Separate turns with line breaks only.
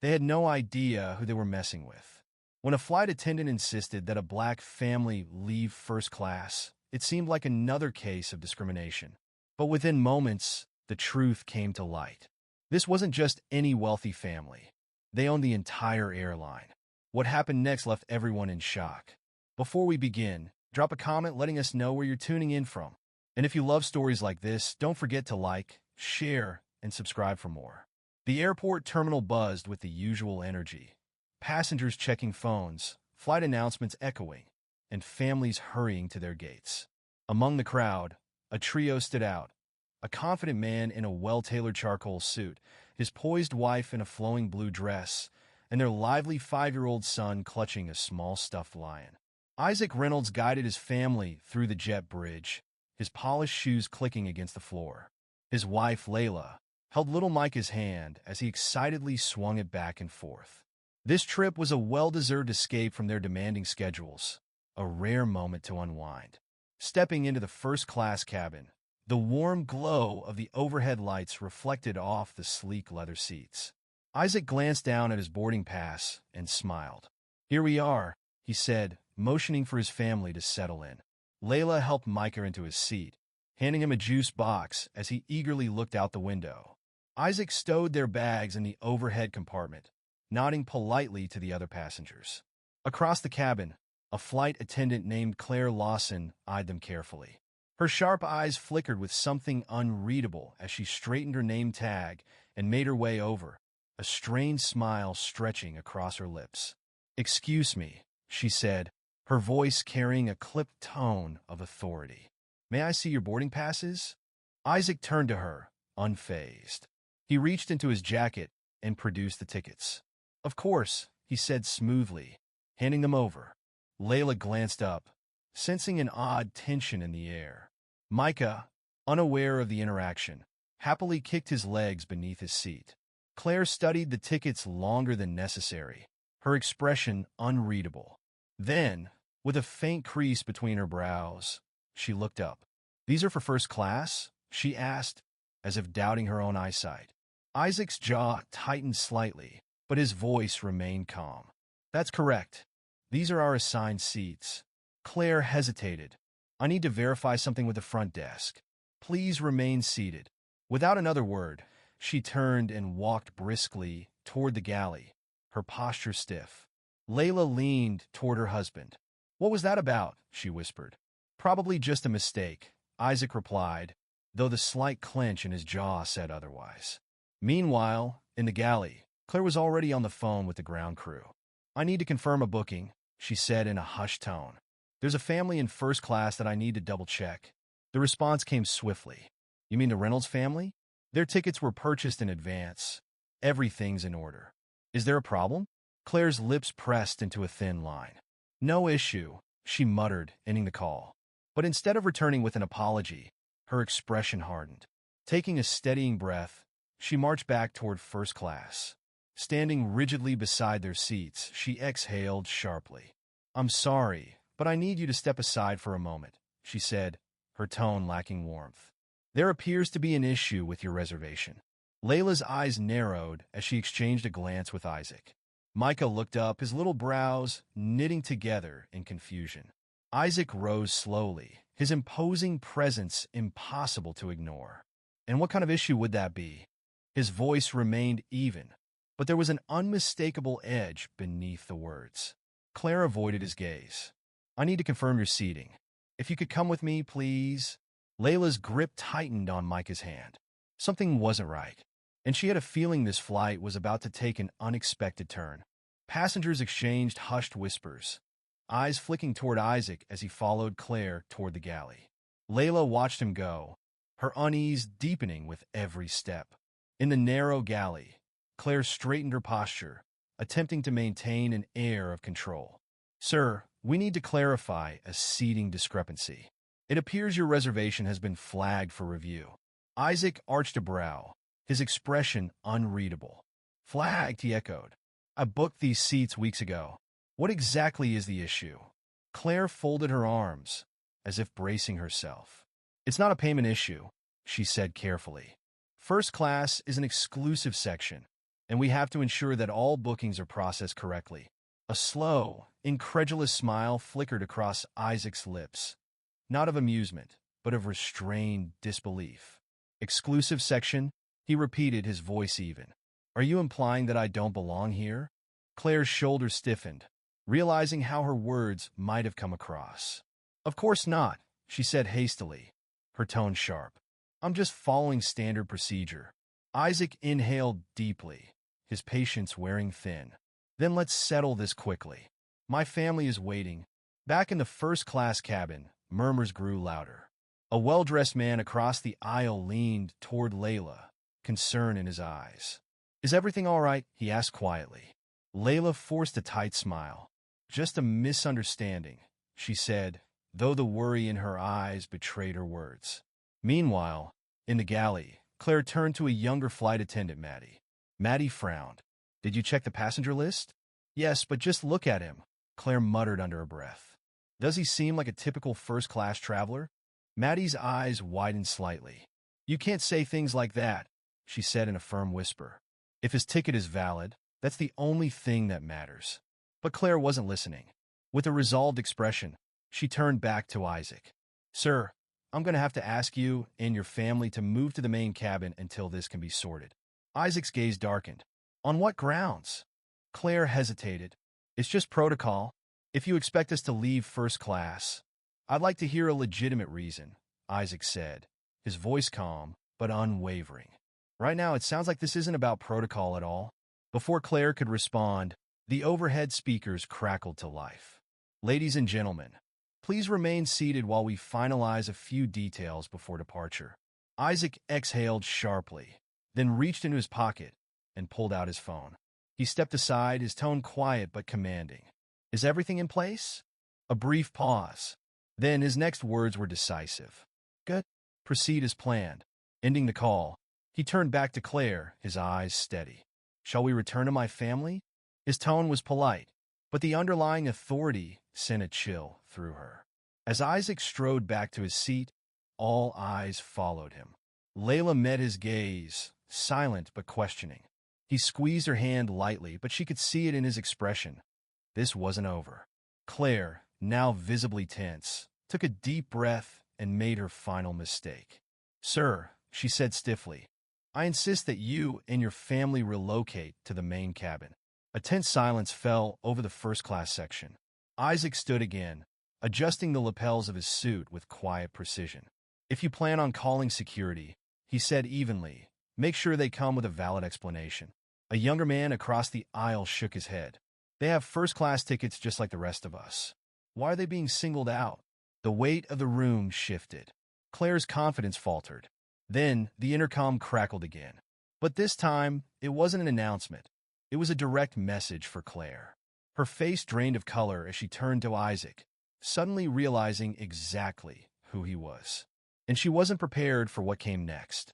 They had no idea who they were messing with. When a flight attendant insisted that a black family leave first class, it seemed like another case of discrimination. But within moments, the truth came to light. This wasn't just any wealthy family. They owned the entire airline. What happened next left everyone in shock. Before we begin, drop a comment letting us know where you're tuning in from. And if you love stories like this, don't forget to like, share, and subscribe for more. The airport terminal buzzed with the usual energy. Passengers checking phones, flight announcements echoing, and families hurrying to their gates. Among the crowd, a trio stood out. A confident man in a well-tailored charcoal suit, his poised wife in a flowing blue dress, and their lively 5-year-old son clutching a small stuffed lion. Isaac Reynolds guided his family through the jet bridge, his polished shoes clicking against the floor. His wife, Layla, held little Micah's hand as he excitedly swung it back and forth. This trip was a well-deserved escape from their demanding schedules, a rare moment to unwind. Stepping into the first-class cabin, the warm glow of the overhead lights reflected off the sleek leather seats. Isaac glanced down at his boarding pass and smiled. "Here we are," he said, motioning for his family to settle in. Layla helped Micah into his seat, handing him a juice box as he eagerly looked out the window. Isaac stowed their bags in the overhead compartment, nodding politely to the other passengers. Across the cabin, a flight attendant named Claire Lawson eyed them carefully. Her sharp eyes flickered with something unreadable as she straightened her name tag and made her way over, a strained smile stretching across her lips. "Excuse me," she said, her voice carrying a clipped tone of authority. "May I see your boarding passes?" Isaac turned to her, unfazed. He reached into his jacket and produced the tickets. "Of course," he said smoothly, handing them over. Layla glanced up, sensing an odd tension in the air. Micah, unaware of the interaction, happily kicked his legs beneath his seat. Claire studied the tickets longer than necessary, her expression unreadable. Then, with a faint crease between her brows, she looked up. "These are for first class?" she asked, as if doubting her own eyesight. Isaac's jaw tightened slightly, but his voice remained calm. "That's correct. These are our assigned seats." Claire hesitated. "I need to verify something with the front desk. Please remain seated." Without another word, she turned and walked briskly toward the galley, her posture stiff. Layla leaned toward her husband. "What was that about?" she whispered. "Probably just a mistake," Isaac replied, though the slight clench in his jaw said otherwise. Meanwhile, in the galley, Claire was already on the phone with the ground crew. "I need to confirm a booking," she said in a hushed tone. "There's a family in first class that I need to double-check." The response came swiftly. "You mean the Reynolds family? Their tickets were purchased in advance. Everything's in order." "Is there a problem?" Claire's lips pressed into a thin line. "No issue," she muttered, ending the call. But instead of returning with an apology, her expression hardened. Taking a steadying breath, she marched back toward first class. Standing rigidly beside their seats, she exhaled sharply. "I'm sorry, but I need you to step aside for a moment," she said, her tone lacking warmth. "There appears to be an issue with your reservation." Layla's eyes narrowed as she exchanged a glance with Isaac. Micah looked up, his little brows knitting together in confusion. Isaac rose slowly, his imposing presence impossible to ignore. "And what kind of issue would that be?" His voice remained even, but there was an unmistakable edge beneath the words. Claire avoided his gaze. "I need to confirm your seating. If you could come with me, please." Layla's grip tightened on Micah's hand. Something wasn't right, and she had a feeling this flight was about to take an unexpected turn. Passengers exchanged hushed whispers, eyes flicking toward Isaac as he followed Claire toward the galley. Layla watched him go, her unease deepening with every step. In the narrow galley, Claire straightened her posture, attempting to maintain an air of control. "Sir, we need to clarify a seating discrepancy. It appears your reservation has been flagged for review." Isaac arched a brow, his expression unreadable. "Flagged," he echoed. "I booked these seats weeks ago. What exactly is the issue?" Claire folded her arms, as if bracing herself. "It's not a payment issue," she said carefully. "First class is an exclusive section. and we have to ensure that all bookings are processed correctly. A slow, incredulous smile flickered across Isaac's lips, not of amusement, but of restrained disbelief. Exclusive section, he repeated, his voice even. Are you implying that I don't belong here? Claire's shoulders stiffened, realizing how her words might have come across. Of course not, she said hastily, her tone sharp. I'm just following standard procedure. Isaac inhaled deeply, his patience wearing thin. Then let's settle this quickly. My family is waiting. Back in the first-class cabin, murmurs grew louder. A well-dressed man across the aisle leaned toward Layla, concern in his eyes. Is everything all right? He asked quietly. Layla forced a tight smile. Just a misunderstanding, she said, though the worry in her eyes betrayed her words. Meanwhile, in the galley, Claire turned to a younger flight attendant, Maddie. Maddie frowned. Did you check the passenger list? Yes, but just look at him, Claire muttered under her breath. Does he seem like a typical first-class traveler? Maddie's eyes widened slightly. You can't say things like that, she said in a firm whisper. If his ticket is valid, that's the only thing that matters. But Claire wasn't listening. With a resolved expression, she turned back to Isaac. Sir, I'm going to have to ask you and your family to move to the main cabin until this can be sorted. Isaac's gaze darkened. On what grounds? Claire hesitated. It's just protocol. If you expect us to leave first class, I'd like to hear a legitimate reason, Isaac said, his voice calm but unwavering. Right now, it sounds like this isn't about protocol at all. Before Claire could respond, the overhead speakers crackled to life. Ladies and gentlemen, please remain seated while we finalize a few details before departure. Isaac exhaled sharply, then reached into his pocket and pulled out his phone. He stepped aside, his tone quiet but commanding. Is everything in place? A brief pause. Then his next words were decisive. Good. Proceed as planned. Ending the call, he turned back to Claire, his eyes steady. Shall we return to my family? His tone was polite, but the underlying authority sent a chill through her. As Isaac strode back to his seat, all eyes followed him. Layla met his gaze, silent but questioning. He squeezed her hand lightly, but she could see it in his expression. This wasn't over. Claire, now visibly tense, took a deep breath and made her final mistake. Sir, she said stiffly, I insist that you and your family relocate to the main cabin. A tense silence fell over the first-class section. Isaac stood again, adjusting the lapels of his suit with quiet precision. If you plan on calling security, he said evenly, make sure they come with a valid explanation. A younger man across the aisle shook his head. They have first-class tickets just like the rest of us. Why are they being singled out? The weight of the room shifted. Claire's confidence faltered. Then the intercom crackled again. But this time, it wasn't an announcement. It was a direct message for Claire. Her face drained of color as she turned to Isaac, suddenly realizing exactly who he was. And she wasn't prepared for what came next.